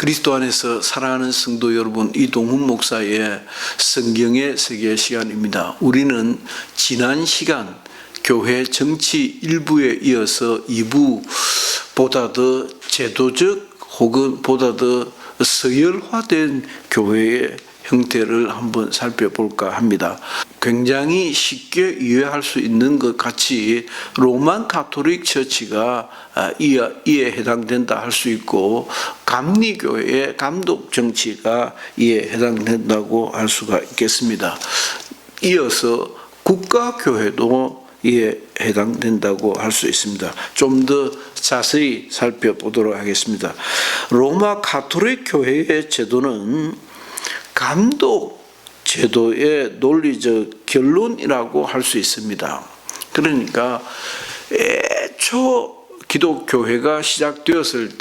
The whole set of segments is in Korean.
그리스도 안에서 사랑하는 성도 여러분, 이동훈 목사의 성경의 세계 시간입니다. 우리는 지난 시간 교회 정치 1부에 이어서 2부보다 더 제도적 혹은 보다 더 서열화된 교회의 형태를 한번 살펴볼까 합니다. 굉장히 쉽게 이해할 수 있는 것 같이 로만 가톨릭 처치가 이에 해당된다 할 수 있고, 감리교회의 감독 정치가 이에 해당된다고 할 수가 있겠습니다. 이어서 국가교회도 이에 해당된다고 할 수 있습니다. 좀 더 자세히 살펴보도록 하겠습니다. 로마 가톨릭 교회의 제도는 감독 제도의 논리적 결론이라고 할 수 있습니다. 그러니까 애초 기독교회가 시작되었을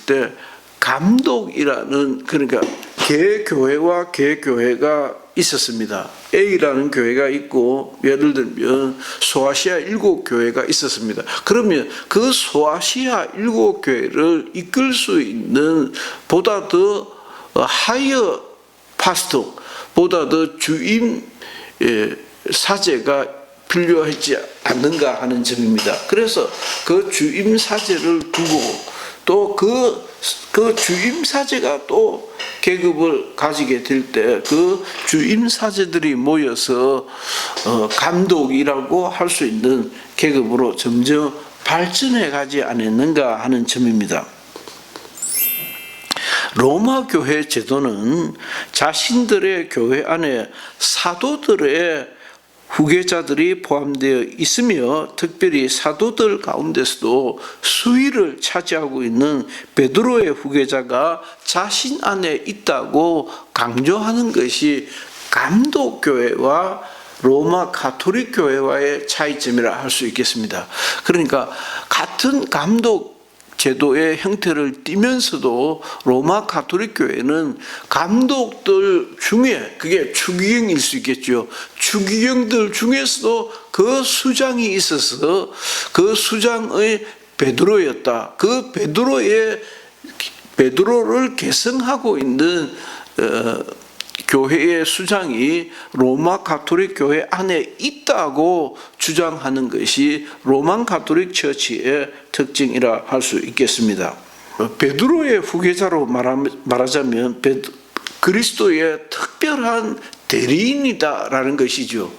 때 감독이라는, 그러니까 개교회와 개교회가 있었습니다. A라는 교회가 있고, 예를 들면 소아시아 7교회가 있었습니다. 그러면 그 소아시아 7교회를 이끌 수 있는 보다 더 하이어 파스토, 보다 더 주임 사제가 필요하지 않는가 하는 점입니다. 그래서 그 주임 사제를 두고 또 그 주임 사제가 또 계급을 가지게 될 때 그 주임 사제들이 모여서 감독이라고 할 수 있는 계급으로 점점 발전해 가지 않았는가 하는 점입니다. 로마 교회 제도는 자신들의 교회 안에 사도들의 후계자들이 포함되어 있으며, 특별히 사도들 가운데서도 수위를 차지하고 있는 베드로의 후계자가 자신 안에 있다고 강조하는 것이 감독교회와 로마 가톨릭 교회와의 차이점이라 할 수 있겠습니다. 그러니까 같은 감독 제도의 형태를 띠면서도 로마 가톨릭 교회는 감독들 중에, 그게 추기경일 수 있겠죠. 추기경들 중에서도 그 수장이 있어서 그 수장의 베드로였다. 그 베드로를 계승하고 있는 교회의 수장이 로마 가톨릭 교회 안에 있다고 주장하는 것이 로만 가톨릭 처치의 특징이라 할 수 있겠습니다. 베드로의 후계자로 말하자면 그리스도의 특별한 대리인이다라는 것이죠.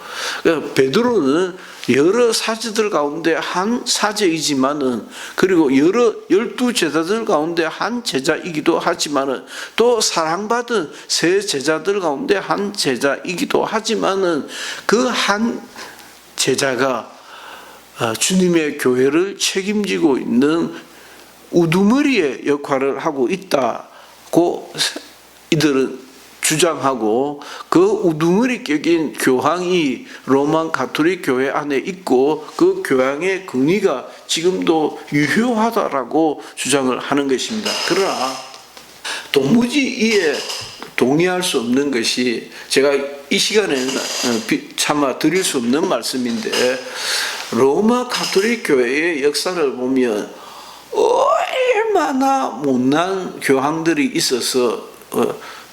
베드로는 여러 사제들 가운데 한 사제이지만은, 그리고 12제자들 가운데 한 제자이기도 하지만은, 또 사랑받은 세 제자들 가운데 한 제자이기도 하지만은, 그 한 제자가 주님의 교회를 책임지고 있는 우두머리의 역할을 하고 있다고 이들은 주장하고, 그 우두머리격인 교황이 로만 가톨릭 교회 안에 있고, 그 교황의 권위가 지금도 유효하다라고 주장을 하는 것입니다. 그러나 도무지 이에 동의할 수 없는 것이, 제가 이 시간에는 차마 드릴 수 없는 말씀인데, 로마 가톨릭 교회의 역사를 보면 얼마나 못난 교황들이 있어서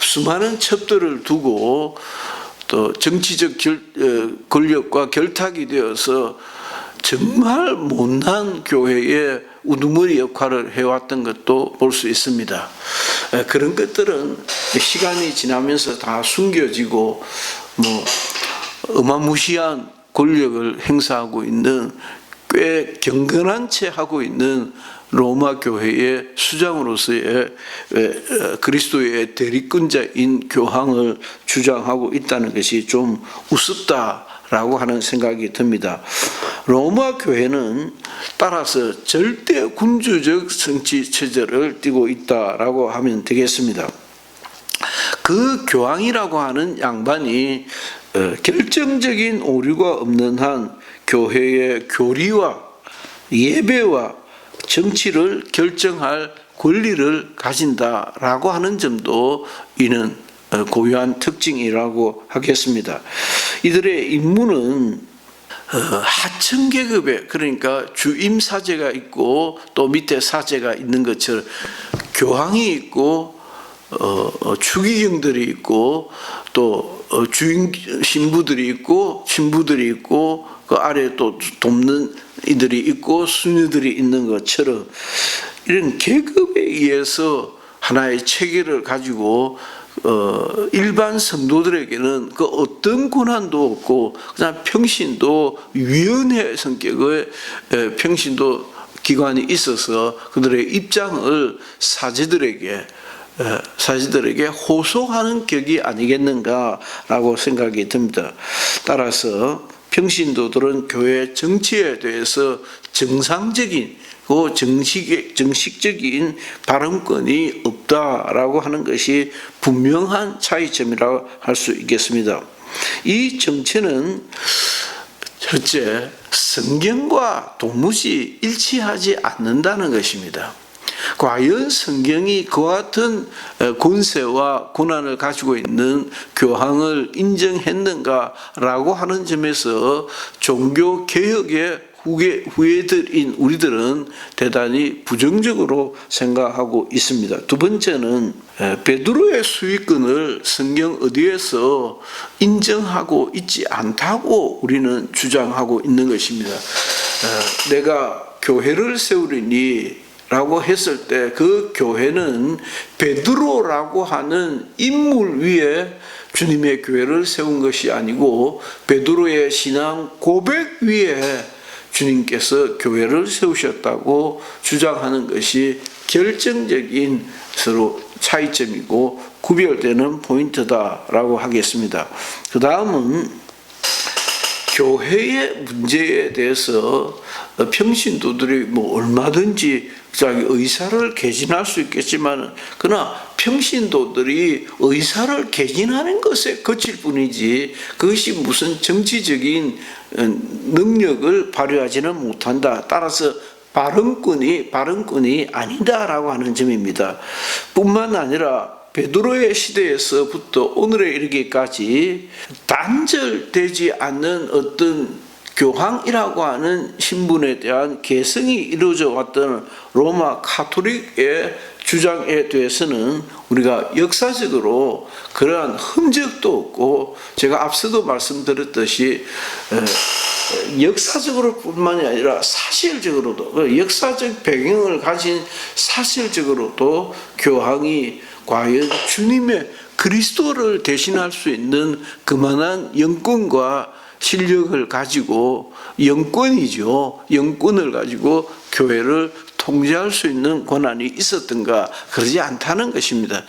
수많은 첩들을 두고 또 정치적 권력과 결탁이 되어서 정말 못난 교회의 우두머리 역할을 해왔던 것도 볼 수 있습니다. 그런 것들은 시간이 지나면서 다 숨겨지고, 어마무시한 권력을 행사하고 있는, 꽤 경건한 채 하고 있는 로마 교회의 수장으로서의 그리스도의 대리권자인 교황을 주장하고 있다는 것이 좀 우습다라고 하는 생각이 듭니다. 로마 교회는 따라서 절대 군주적 정치 체제를 띠고 있다라고 하면 되겠습니다. 그 교황이라고 하는 양반이 결정적인 오류가 없는 한 교회의 교리와 예배와 정치를 결정할 권리를 가진다라고 하는 점도 이는 고유한 특징이라고 하겠습니다. 이들의 임무는 하층 계급에, 그러니까 주임 사제가 있고 또 밑에 사제가 있는 것처럼 교황이 있고 추기경들이 있고 또 주임 신부들이 있고 신부들이 있고 그 아래에 또 돕는 이들이 있고 수녀들이 있는 것처럼 이런 계급에 의해서 하나의 체계를 가지고 일반 성도들에게는 그 어떤 권한도 없고 그냥 평신도 위원회 성격의 평신도 기관이 있어서 그들의 입장을 사제들에게 호소하는 격이 아니겠는가라고 생각이 듭니다. 따라서 평신도들은 교회 정치에 대해서 정상적인 정식적인 발언권이 없다라고 하는 것이 분명한 차이점이라고 할 수 있겠습니다. 이 정체는 첫째, 성경과 도무지 일치하지 않는다는 것입니다. 과연 성경이 그와 같은 권세와 권한을 가지고 있는 교황을 인정했는가라고 하는 점에서 종교개혁의 후예들인 우리들은 대단히 부정적으로 생각하고 있습니다. 두 번째는 베드로의 수익권을 성경 어디에서 인정하고 있지 않다고 우리는 주장하고 있는 것입니다. 내가 교회를 세우리니 라고 했을 때 그 교회는 베드로라고 하는 인물 위에 주님의 교회를 세운 것이 아니고 베드로의 신앙 고백 위에 주님께서 교회를 세우셨다고 주장하는 것이 결정적인 서로 차이점이고 구별되는 포인트다라고 하겠습니다. 그 다음은 교회의 문제에 대해서 평신도들이 얼마든지 자기 의사를 개진할 수 있겠지만 그러나 평신도들이 의사를 개진하는 것에 그칠 뿐이지 그것이 무슨 정치적인 능력을 발휘하지는 못한다. 따라서 발언권이 아니다라고 하는 점입니다. 뿐만 아니라 베드로의 시대에서부터 오늘에 이르기까지 단절되지 않는 어떤 교황이라고 하는 신분에 대한 계승이 이루어져 왔던 로마 카톨릭의 주장에 대해서는 우리가 역사적으로 그러한 흔적도 없고 제가 앞서도 말씀드렸듯이 역사적으로 뿐만이 아니라 사실적으로도 역사적 배경을 가진 사실적으로도 교황이 과연 주님의 그리스도를 대신할 수 있는 그만한 영권과 실력을 가지고 영권을 가지고 교회를 통제할 수 있는 권한이 있었던가 그러지 않다는 것입니다.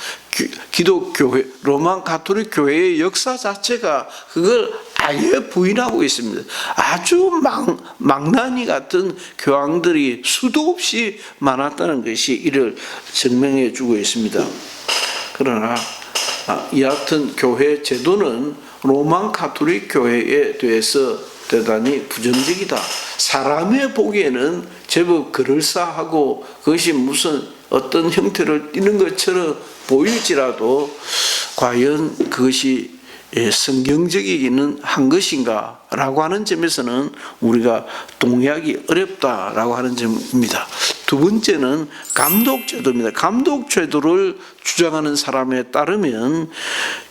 기독교회 로마 가톨릭 교회의 역사 자체가 그걸 아예 부인하고 있습니다. 아주 망나니 같은 교황들이 수도 없이 많았다는 것이 이를 증명해 주고 있습니다. 그러나 이 같은 교회 제도는 로마 가톨릭 교회에 대해서 대단히 부정적이다. 사람의 보기에는 제법 그럴싸하고 그것이 무슨 어떤 형태를 띠는 것처럼 보일지라도 과연 그것이 성경적이기는 한 것인가 라고 하는 점에서는 우리가 동의하기 어렵다라고 하는 점입니다. 두 번째는 감독제도입니다. 감독제도를 주장하는 사람에 따르면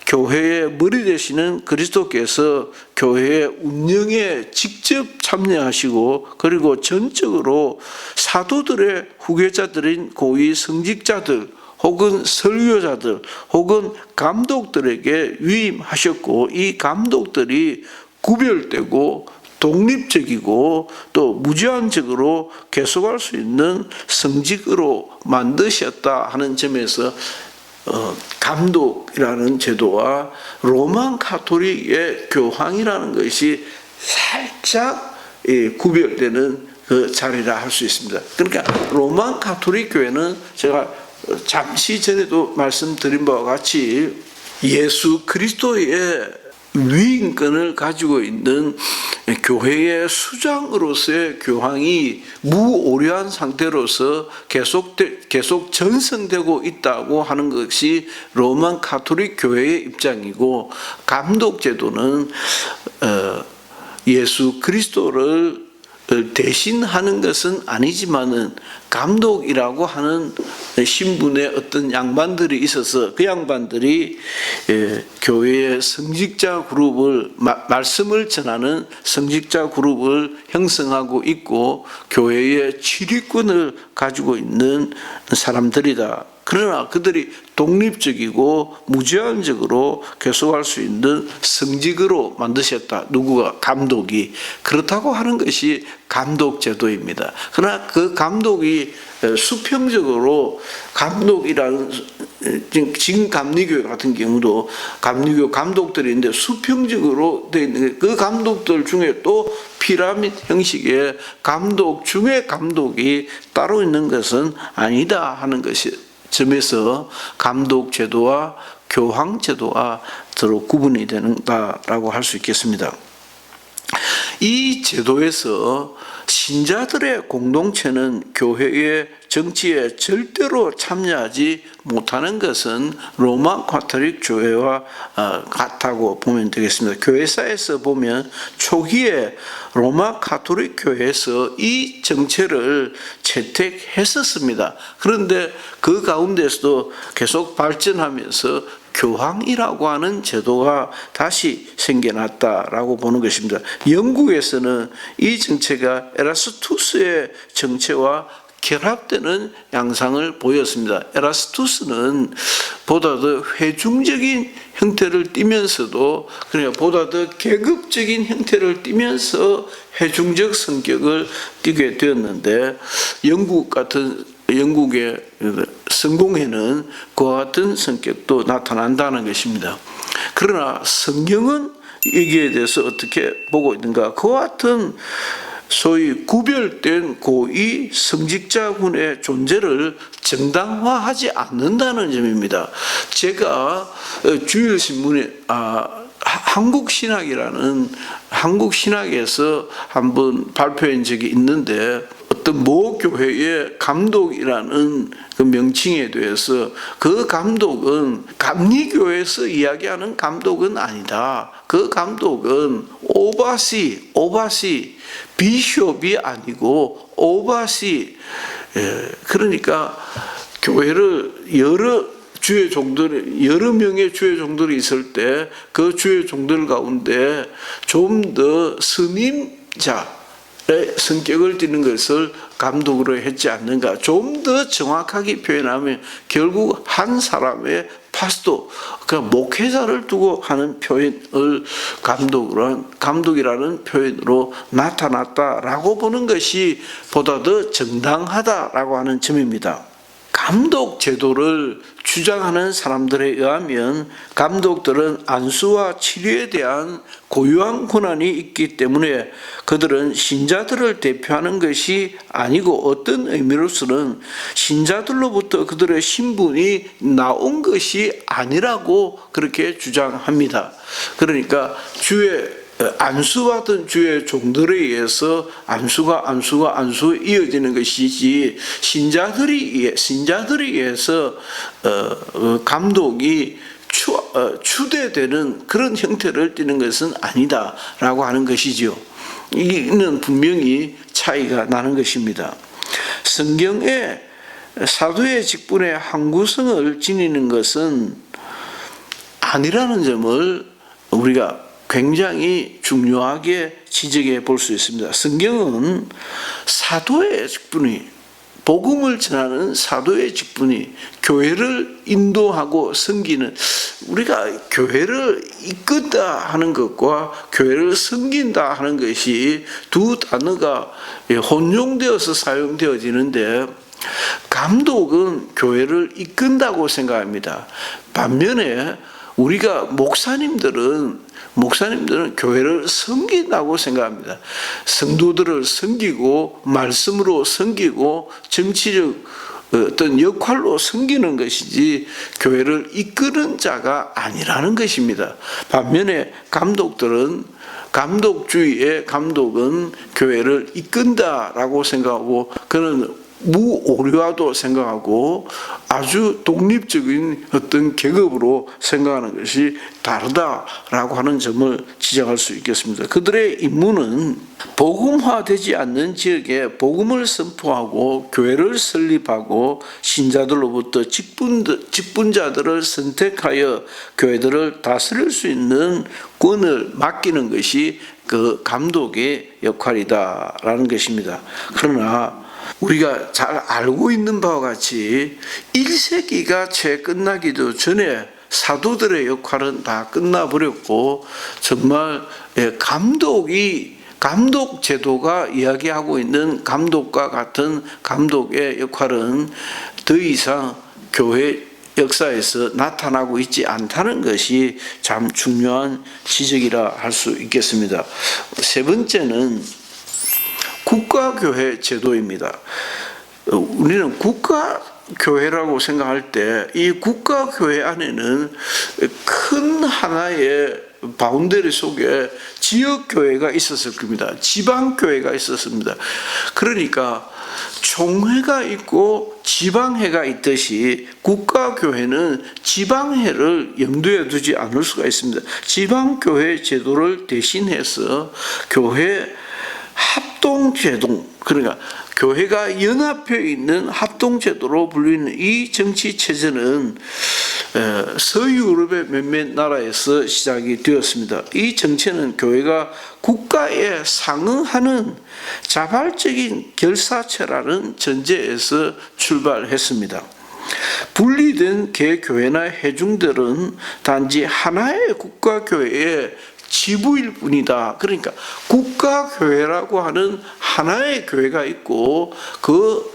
교회의 머리 되시는 그리스도께서 교회의 운영에 직접 참여하시고 그리고 전적으로 사도들의 후계자들인 고위 성직자들 혹은 설교자들 혹은 감독들에게 위임하셨고 이 감독들이 구별되고 독립적이고 또 무제한적으로 계속할 수 있는 성직으로 만드셨다 하는 점에서 감독이라는 제도와 로마 가톨릭의 교황이라는 것이 살짝 구별되는 그 자리라 할 수 있습니다. 그러니까 로마 가톨릭 교회는 제가 잠시 전에도 말씀드린 바와 같이 예수 그리스도의 위임권을 가지고 있는 교회의 수장으로서의 교황이 무오류한 상태로서 계속 전승되고 있다고 하는 것이 로마 가톨릭 교회의 입장이고 감독 제도는 예수 그리스도를 대신하는 것은 아니지만은 감독이라고 하는 신분의 어떤 양반들이 있어서 그 양반들이 교회의 성직자 그룹을 말씀을 전하는 성직자 그룹을 형성하고 있고 교회의 지휘권을 가지고 있는 사람들이다. 그러나 그들이 독립적이고 무제한적으로 계속할 수 있는 성직으로 만드셨다. 누구가? 감독이. 그렇다고 하는 것이 감독제도입니다. 그러나 그 감독이 수평적으로 감독이라는 지금 감리교 같은 경우도 감리교 감독들이 있는데 수평적으로 되어 있는 그 감독들 중에 또 피라미드 형식의 감독 중에 감독이 따로 있는 것은 아니다 하는 것이 점에서 감독 제도와 교황 제도와 서로 구분이 되는다라고 할 수 있겠습니다. 이 제도에서 신자들의 공동체는 교회의 정치에 절대로 참여하지 못하는 것은 로마 가톨릭 교회와 같다고 보면 되겠습니다. 교회사에서 보면 초기에 로마 가톨릭 교회에서 이 정체를 채택했었습니다. 그런데 그 가운데서도 계속 발전하면서 교황이라고 하는 제도가 다시 생겨났다라고 보는 것입니다. 영국에서는 이 정체가 에라스투스의 정체와 결합되는 양상을 보였습니다. 에라스투스는 보다 더 회중적인 형태를 띠면서도 그러니까 보다 더 계급적인 형태를 띠면서 회중적 성격을 띠게 되었는데 영국의 성공회는 그와 같은 성격도 나타난다는 것입니다. 그러나 성경은 여기에 대해서 어떻게 보고 있는가? 그와 같은 소위 구별된 고위 성직자군의 존재를 정당화하지 않는다는 점입니다. 제가 주일신문에 한국신학에서 한번 발표한 적이 있는데 어떤 모 교회의 감독이라는 그 명칭에 대해서 그 감독은 감리교에서 이야기하는 감독은 아니다. 그 감독은 오바시 비숍이 아니고 오바시. 그러니까 교회를 여러 명의 주의 종들이 있을 때 그 주의 종들 가운데 좀 더 스님자 성격을 띠는 것을 감독으로 했지 않는가. 좀 더 정확하게 표현하면 결국 한 사람의 파스토, 그러니까 목회자를 두고 하는 표현을 감독이라는 표현으로 나타났다라고 보는 것이 보다 더 정당하다라고 하는 점입니다. 감독 제도를 주장하는 사람들에 의하면 감독들은 안수와 치료에 대한 고유한 권한이 있기 때문에 그들은 신자들을 대표하는 것이 아니고 어떤 의미로서는 신자들로부터 그들의 신분이 나온 것이 아니라고 그렇게 주장합니다. 그러니까 안수받은 주의 종들에 의해서 안수가 이어지는 것이지 신자들이 의해서 감독이 추대되는 그런 형태를 띠는 것은 아니다라고 하는 것이지요. 이는 분명히 차이가 나는 것입니다. 성경에 사도의 직분의 항구성을 지니는 것은 아니라는 점을 우리가 굉장히 중요하게 지적해 볼 수 있습니다. 성경은 사도의 직분이, 복음을 전하는 사도의 직분이 교회를 인도하고 섬기는, 우리가 교회를 이끈다 하는 것과 교회를 섬긴다 하는 것이 두 단어가 혼용되어서 사용되어지는데 감독은 교회를 이끈다고 생각합니다. 반면에 우리가 목사님들은 교회를 섬긴다고 생각합니다. 성도들을 섬기고 말씀으로 섬기고 정치적 어떤 역할로 섬기는 것이지 교회를 이끄는 자가 아니라는 것입니다. 반면에 감독주의의 감독은 교회를 이끈다라고 생각하고 그는 무오류화도 생각하고 아주 독립적인 어떤 계급으로 생각하는 것이 다르다라고 하는 점을 지적할 수 있겠습니다. 그들의 임무는 복음화되지 않는 지역에 복음을 선포하고 교회를 설립하고 신자들로부터 직분자들을 선택하여 교회들을 다스릴 수 있는 권을 맡기는 것이 그 감독의 역할이다라는 것입니다. 그러나 우리가 잘 알고 있는 바와 같이 1세기가 채 끝나기도 전에 사도들의 역할은 다 끝나버렸고 정말 감독 제도가 이야기하고 있는 감독과 같은 감독의 역할은 더 이상 교회 역사에서 나타나고 있지 않다는 것이 참 중요한 지적이라 할 수 있겠습니다. 세 번째는 국가교회 제도입니다. 우리는 국가교회라고 생각할 때 이 국가교회 안에는 큰 하나의 바운더리 속에 지역교회가 있었을 겁니다. 지방교회가 있었습니다. 그러니까 총회가 있고 지방회가 있듯이 국가교회는 지방회를 염두에 두지 않을 수가 있습니다. 지방교회 제도를 대신해서 교회 합동제도, 그러니까 교회가 연합해 있는 합동제도로 불리는 이 정치체제는 서유럽의 몇몇 나라에서 시작이 되었습니다. 이 정체는 교회가 국가에 상응하는 자발적인 결사체라는 전제에서 출발했습니다. 분리된 개교회나 회중들은 단지 하나의 국가교회의 지부일 뿐이다. 그러니까 국가교회라고 하는 하나의 교회가 있고 그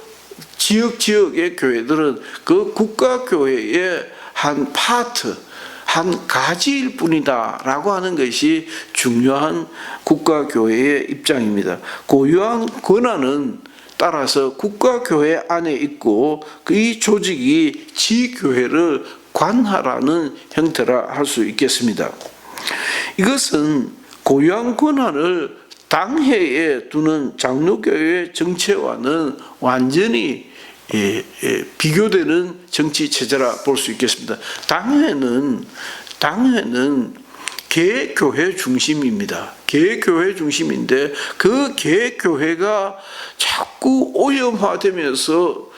지역의 교회들은 그 국가교회의 한 파트, 한 가지일 뿐이다 라고 하는 것이 중요한 국가교회의 입장입니다. 고유한 권한은 따라서 국가교회 안에 있고 이 조직이 지교회를 관할하는 형태라 할 수 있겠습니다. 이것은 고유한 권한을 당회에 두는 장로교회의 정체와는 완전히 비교되는 정치체제라 볼 수 있겠습니다. 당회는 개교회 중심입니다. 개교회 중심인데 그 개교회가 자꾸 오염화되면서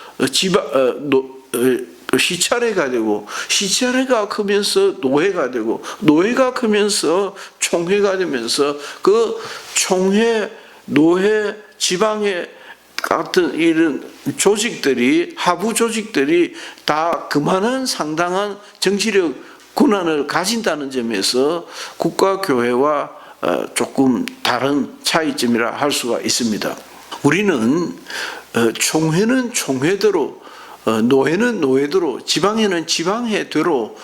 시차례가 되고 시차례가 크면서 노회가 되고 노회가 크면서 총회가 되면서 그 총회, 노회, 지방회 같은 이런 조직들이 하부 조직들이 다 그만한 상당한 정치력 권한을 가진다는 점에서 국가교회와 조금 다른 차이점이라 할 수가 있습니다. 우리는 총회는 총회대로 노회는 노회대로 지방회는 지방회대로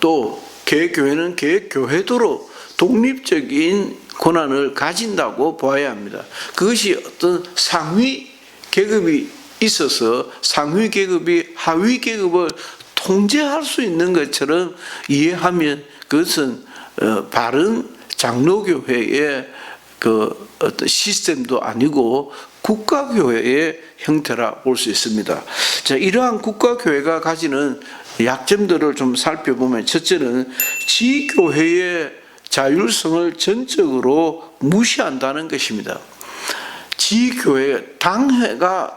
또 개교회는 개교회대로 독립적인 권한을 가진다고 보아야 합니다. 그것이 어떤 상위 계급이 있어서 상위 계급이 하위 계급을 통제할 수 있는 것처럼 이해하면 그것은 바른 장로교회의 그 어떤 시스템도 아니고 국가교회의 형태라 볼 수 있습니다. 자, 이러한 국가교회가 가지는 약점들을 좀 살펴보면 첫째는 지교회의 자율성을 전적으로 무시한다는 것입니다. 지교회, 당회가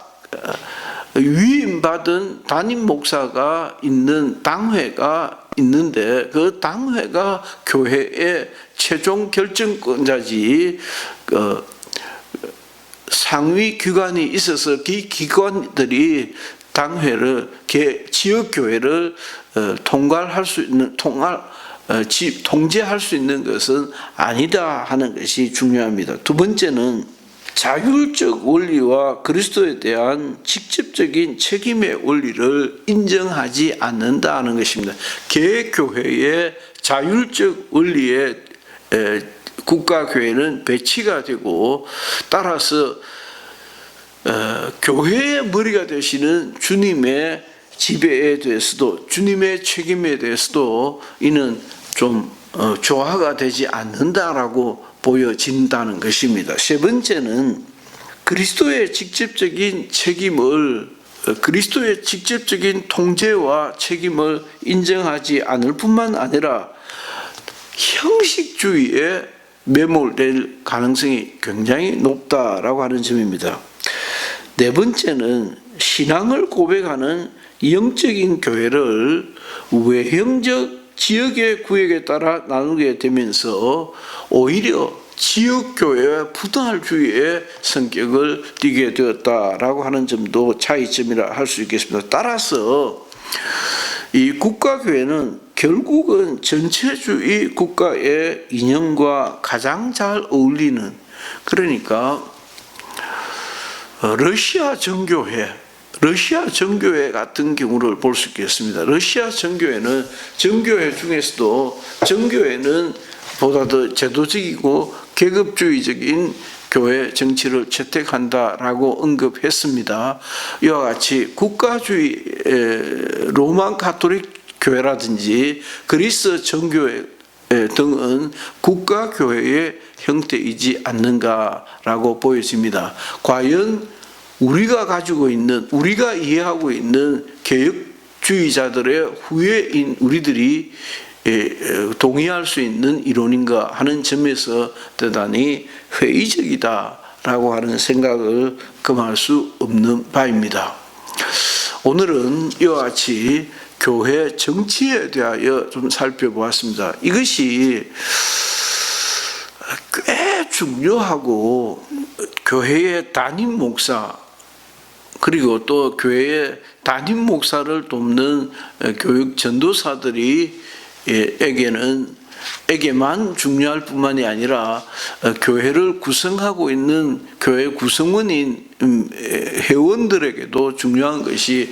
위임받은 담임 목사가 있는 당회가 있는데 그 당회가 교회의 최종 결정권자지 상위 기관이 있어서 그 기관들이 당회를 지역교회를 통제할 수 있는 것은 아니다 하는 것이 중요합니다. 두 번째는 자율적 원리와 그리스도에 대한 직접적인 책임의 원리를 인정하지 않는다 하는 것입니다. 개교회의 자율적 원리에 국가교회는 배치가 되고 따라서 교회의 머리가 되시는 주님의 지배에 대해서도 주님의 책임에 대해서도 이는 좀 조화가 되지 않는다라고 보여진다는 것입니다. 세 번째는 그리스도의 직접적인 통제와 책임을 인정하지 않을 뿐만 아니라 형식주의에 매몰될 가능성이 굉장히 높다라고 하는 점입니다. 네 번째는 신앙을 고백하는 영적인 교회를 외형적 지역의 구역에 따라 나누게 되면서 오히려 지역교회와 분할주의의 성격을 띠게 되었다라고 하는 점도 차이점이라 할 수 있겠습니다. 따라서 이 국가교회는 결국은 전체주의 국가의 이념과 가장 잘 어울리는, 그러니까 러시아 정교회 같은 경우를 볼 수 있겠습니다. 러시아 정교회는 정교회 중에서도 정교회는 보다 더 제도적이고 계급주의적인 교회 정치를 채택한다라고 언급했습니다. 이와 같이 국가주의 로마 가톨릭 교회라든지 그리스 정교회 등은 국가교회의 형태이지 않는가라고 보여집니다. 과연 우리가 이해하고 있는 개혁주의자들의 후예인 우리들이 동의할 수 있는 이론인가 하는 점에서 대단히 회의적이다라고 하는 생각을 금할 수 없는 바입니다. 오늘은 이와 같이 교회 정치에 대하여 좀 살펴보았습니다. 이것이 꽤 중요하고 교회의 담임 목사 그리고 또 교회의 담임 목사를 돕는 교육 전도사들에게만 중요할 뿐만이 아니라 교회를 구성하고 있는 교회 구성원인 회원들에게도 중요한 것이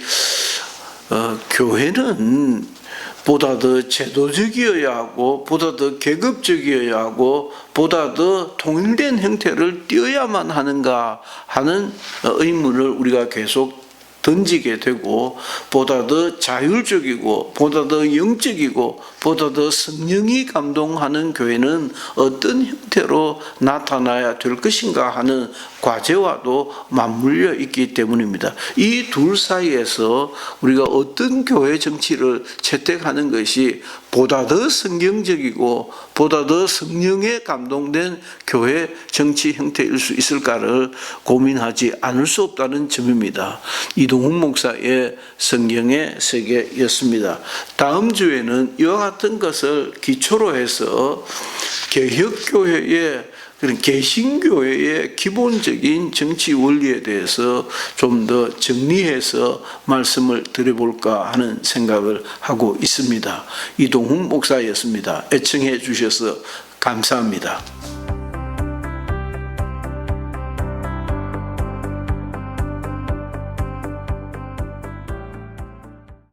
교회는 보다 더 제도적이어야 하고 보다 더 계급적이어야 하고 보다 더 통일된 형태를 띄어야만 하는가 하는 의문을 우리가 계속 던지게 되고, 보다 더 자율적이고 보다 더 영적이고 보다 더 성령이 감동하는 교회는 어떤 형태로 나타나야 될 것인가 하는 과제와도 맞물려 있기 때문입니다. 이 둘 사이에서 우리가 어떤 교회 정치를 채택하는 것이 보다 더 성경적이고 보다 더 성령에 감동된 교회 정치 형태일 수 있을까를 고민하지 않을 수 없다는 점입니다. 이동훈 목사의 성경의 세계였습니다. 다음 주에는 이와 같은 것을 기초로 해서 개혁교회의 그런 개신교회의 기본적인 정치 원리에 대해서 좀 더 정리해서 말씀을 드려볼까 하는 생각을 하고 있습니다. 이동훈 목사였습니다. 애청해 주셔서 감사합니다.